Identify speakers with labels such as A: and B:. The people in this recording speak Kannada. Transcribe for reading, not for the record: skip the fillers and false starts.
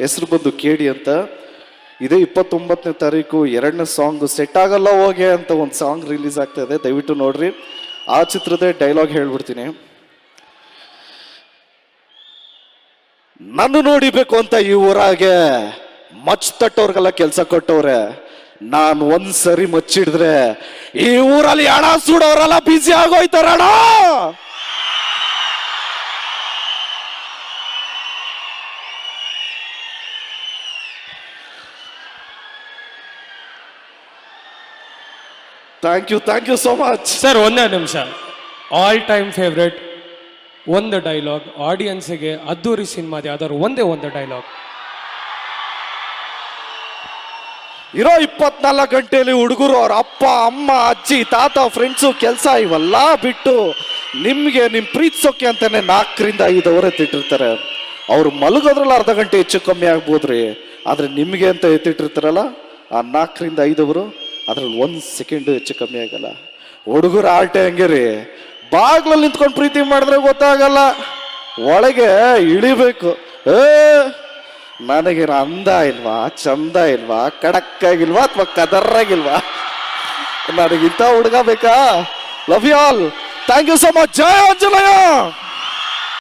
A: ಹೆಸರು ಬಂದು ಕೇಳಿ ಅಂತ. ಇದೇ 29ನೇ ತಾರೀಕು 2ನೇ ಸಾಂಗ್ ಸೆಟ್ ಆಗಲ್ಲ ಹೋಗೆ ಅಂತ ಒಂದು ಸಾಂಗ್ ರಿಲೀಸ್ ಆಗ್ತಾ ಇದೆ, ದಯವಿಟ್ಟು ನೋಡ್ರಿ. ಆ ಚಿತ್ರದ ಡೈಲಾಗ್ ಹೇಳ್ಬಿಡ್ತೀನಿ. ನಾನು ನೋಡಿಬೇಕು ಅಂತ ಈ ಊರಾಗೆ ಮಚ್ ತಟ್ಟವ್ರಿಗೆಲ್ಲ ಕೆಲಸ ಕೊಟ್ಟವ್ರೆ. ನಾನು ಒಂದ್ಸರಿ ಮಚ್ಚಿಡಿದ್ರೆ ಈ ಊರಲ್ಲಿ ಹಣ ಸುಡೋರೆಲ್ಲ ಬಿಸಿ ಆಗೋಯ್ತಾರಣ. Thank you so much
B: sir. ಒಂದೇ ನಿಮಿಷ, ಆಲ್ ಟೈಮ್ ಫೇವ್ರೆಟ್ ಒಂದು ಡೈಲಾಗ್ ಆಡಿಯನ್ಸ್ಗೆ, ಅದ್ದೂರಿ ಸಿನಿಮಾದ ಯಾವ್ದಾದ್ರು ಒಂದೇ ಡೈಲಾಗ್.
A: ಇರೋ 24 ಗಂಟೆಯಲ್ಲಿ ಹುಡುಗರು ಅವ್ರ ಅಪ್ಪ ಅಮ್ಮ ಅಜ್ಜಿ ತಾತ ಫ್ರೆಂಡ್ಸು ಕೆಲಸ ಇವೆಲ್ಲ ಬಿಟ್ಟು ನಿಮ್ಗೆ ನಿಮ್ ಪ್ರೀತಿಸೋಕೆ ಅಂತಾನೆ 4ರಿಂದ 5 ಅವರ್ ಎತ್ತಿಟ್ಟಿರ್ತಾರೆ. ಅವ್ರು ಮಲಗೋದ್ರಲ್ಲಿ ಅರ್ಧ ಗಂಟೆ ಹೆಚ್ಚು ಕಮ್ಮಿ ಆಗ್ಬೋದ್ರಿ, ಆದ್ರೆ ನಿಮ್ಗೆ ಅಂತ ಎತ್ತಿಟ್ಟಿರ್ತಾರಲ್ಲ ಆ 4ರಿಂದ 5 ಅವರು, ಅದ್ರಲ್ಲಿ 1 ಸೆಕೆಂಡ್ ಹೆಚ್ಚು ಕಮ್ಮಿ ಆಗಲ್ಲ. ಹುಡುಗರು ಆಲ್ಟೆ ಹಂಗೆ ರೀ, ಬಾಗ್ಲಲ್ಲಿ ನಿಂತ್ಕೊಂಡು ಪ್ರೀತಿ ಮಾಡಿದ್ರೆ ಗೊತ್ತಾಗಲ್ಲ, ಒಳಗೆ ಇಳಿಬೇಕು. ನನಗೇನು ಅಂದ ಇಲ್ವಾ, ಚಂದ ಇಲ್ವಾ, ಖಡಕ್ ಆಗಿಲ್ವಾ ಅಥವಾ ಕದರ್ರಾಗಿಲ್ವಾ, ನನಗಿಂತ ಹುಡುಗ ಬೇಕಾ? Love you all, thank you so much. ಜಯ ಆಂಜನೇಯ.